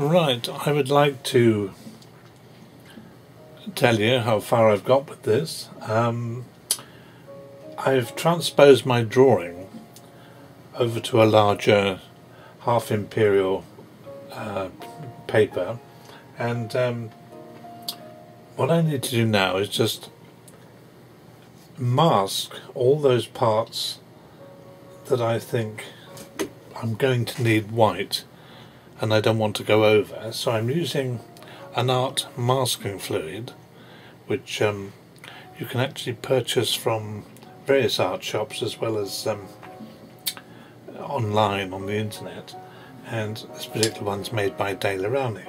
Right, I would like to tell you how far I've got with this. I've transposed my drawing over to a larger half imperial paper, and what I need to do now is just mask all those parts that I think I'm going to need white and I don't want to go over. So I'm using an art masking fluid, which you can actually purchase from various art shops as well as online on the internet, and this particular one's made by Daler Rowney.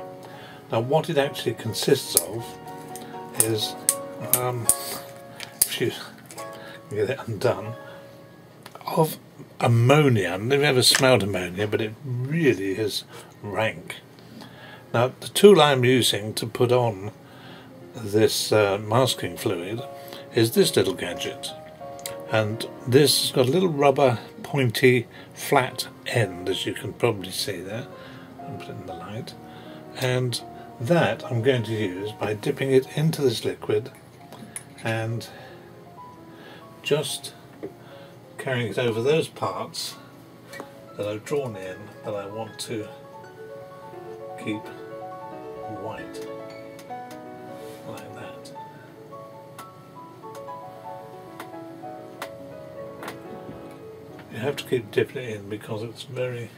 Now what it actually consists of is, if you can get it undone, of ammonia. I've never ever smelled ammonia, but it really is rank. Now the tool I'm using to put on this masking fluid is this little gadget, and this has got a little rubber pointy flat end, as you can probably see there. I'll put it in the light, and that I'm going to use by dipping it into this liquid and just carrying it over those parts that I've drawn in that I want to keep white, like that. You have to keep dipping it in because it's very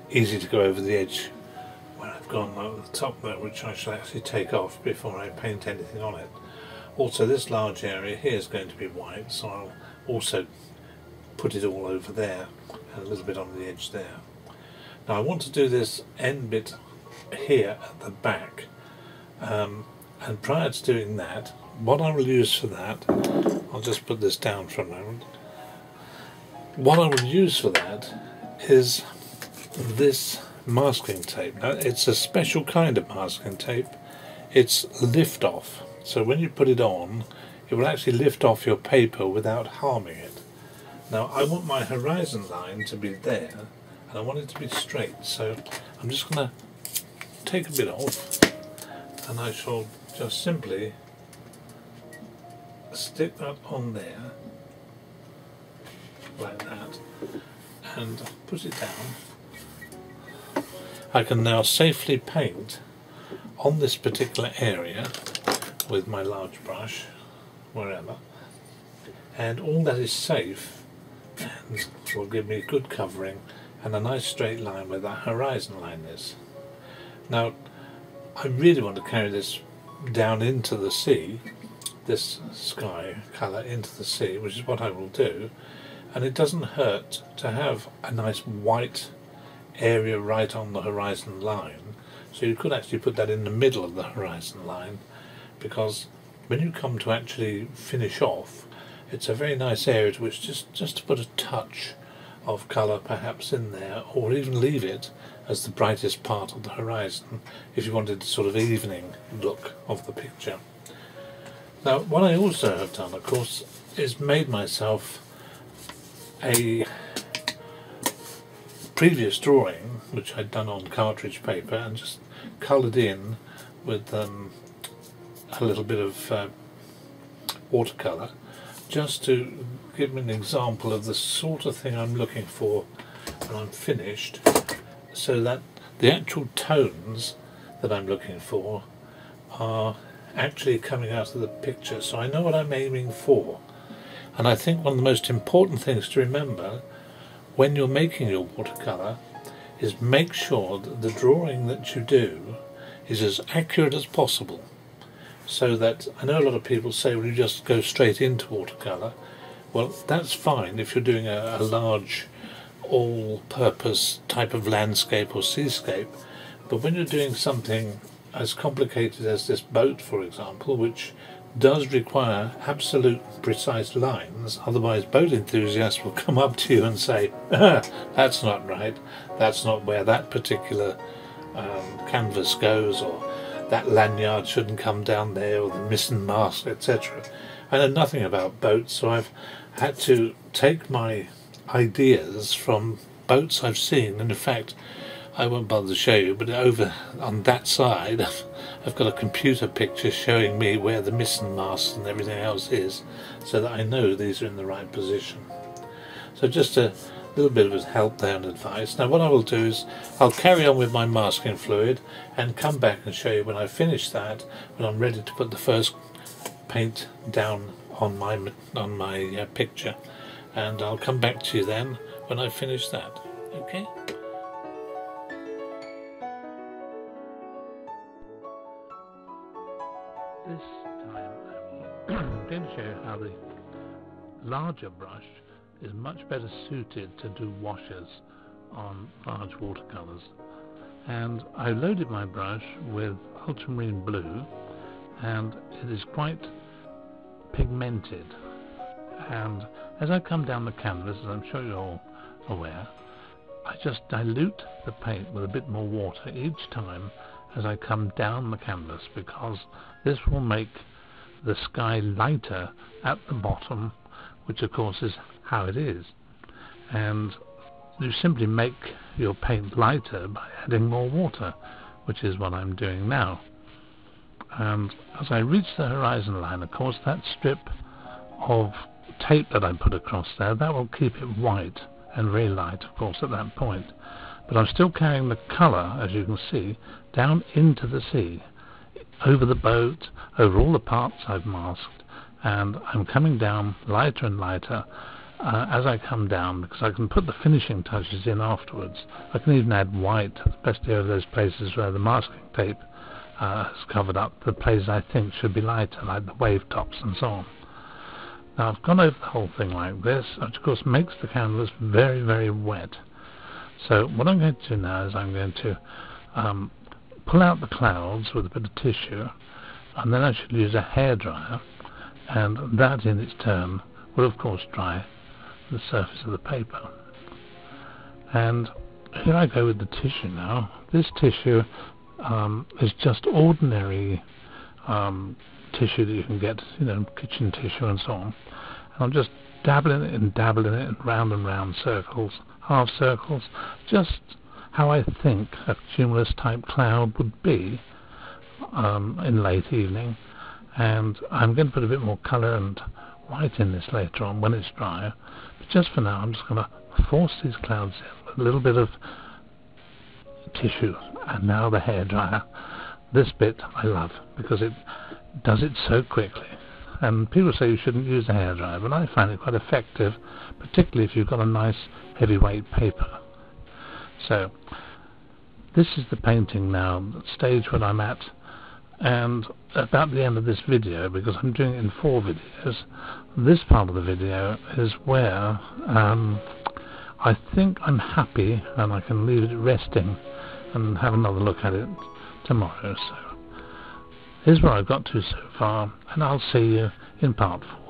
easy to go over the edge where I've gone at the top there, which I shall actually take off before I paint anything on it. Also, this large area here is going to be white, so I'll also put it all over there and a little bit on the edge there. Now I want to do this end bit here at the back, and prior to doing that, what I will use for that, I'll just put this down for a moment. What I will use for that is this masking tape. Now it's a special kind of masking tape. It's lift off, so when you put it on it will actually lift off your paper without harming it. Now I want my horizon line to be there and I want it to be straight, so I'm just going to take a bit off and I shall just simply stick that on there like that and put it down. I can now safely paint on this particular area with my large brush, wherever, and all that is safe and will give me good covering and a nice straight line where that horizon line is. Now I really want to carry this down into the sea, this sky colour into the sea, which is what I will do, and it doesn't hurt to have a nice white area right on the horizon line, so you could actually put that in the middle of the horizon line, because when you come to actually finish off, it's a very nice area to which just to put a touch of colour perhaps in there, or even leave it as the brightest part of the horizon if you wanted a sort of evening look of the picture. Now what I also have done, of course, is made myself a previous drawing which I'd done on cartridge paper and just coloured in with a little bit of watercolour, just to give me an example of the sort of thing I'm looking for when I'm finished, so that the actual tones that I'm looking for are actually coming out of the picture, so I know what I'm aiming for. And I think one of the most important things to remember when you're making your watercolour is make sure that the drawing that you do is as accurate as possible, so that, I know a lot of people say, well, you just go straight into watercolour. Well, that's fine if you're doing a large all-purpose type of landscape or seascape, but when you're doing something as complicated as this boat, for example, which does require absolute precise lines, otherwise boat enthusiasts will come up to you and say, that's not right, that's not where that particular canvas goes, or that lanyard shouldn't come down there, or the missing mast, etc. I know nothing about boats, so I've had to take my ideas from boats I've seen, and in fact I won't bother to show you, but over on that side I've got a computer picture showing me where the missing mast and everything else is, so that I know these are in the right position. So just a little bit of help there and advice. Now what I will do is I'll carry on with my masking fluid and come back and show you when I finish that, when I'm ready to put the first paint down on my picture, and I'll come back to you then when I finish that. Okay? This time I'm going to show you how the larger brush is much better suited to do washes on large watercolours. And I loaded my brush with ultramarine blue, and it is quite pigmented, and as I come down the canvas, as I'm sure you're all aware, I just dilute the paint with a bit more water each time as I come down the canvas, because this will make the sky lighter at the bottom, which of course is how it is. And you simply make your paint lighter by adding more water, which is what I'm doing now. And as I reach the horizon line, of course, that strip of tape that I put across there, that will keep it white and very light, of course, at that point. But I'm still carrying the colour, as you can see, down into the sea, over the boat, over all the parts I've masked, and I'm coming down lighter and lighter as I come down, because I can put the finishing touches in afterwards. I can even add white, especially over those places where the masking tape has covered up the places I think should be lighter, like the wave tops and so on. Now I've gone over the whole thing like this, which of course makes the canvas very, very wet. So what I'm going to do now is I'm going to pull out the clouds with a bit of tissue, and then I should use a hairdryer, and that in its turn will of course dry the surface of the paper. And here I go with the tissue now. This tissue is just ordinary tissue that you can get, kitchen tissue and so on. And I'm just dabbling it and round circles, half circles, just how I think a cumulus type cloud would be in late evening. And I'm going to put a bit more colour and white in this later on when it's drier. But just for now, I'm just going to force these clouds in with a little bit of tissue, and now the hairdryer. This bit I love because it does it so quickly, and people say you shouldn't use a hairdryer, but I find it quite effective, particularly if you've got a nice heavyweight paper. So this is the painting now, the stage where I'm at, and about the end of this video, because I'm doing it in 4 videos, this part of the video is where I think I'm happy and I can leave it resting and have another look at it tomorrow. So here's where I've got to so far, and I'll see you in part 4.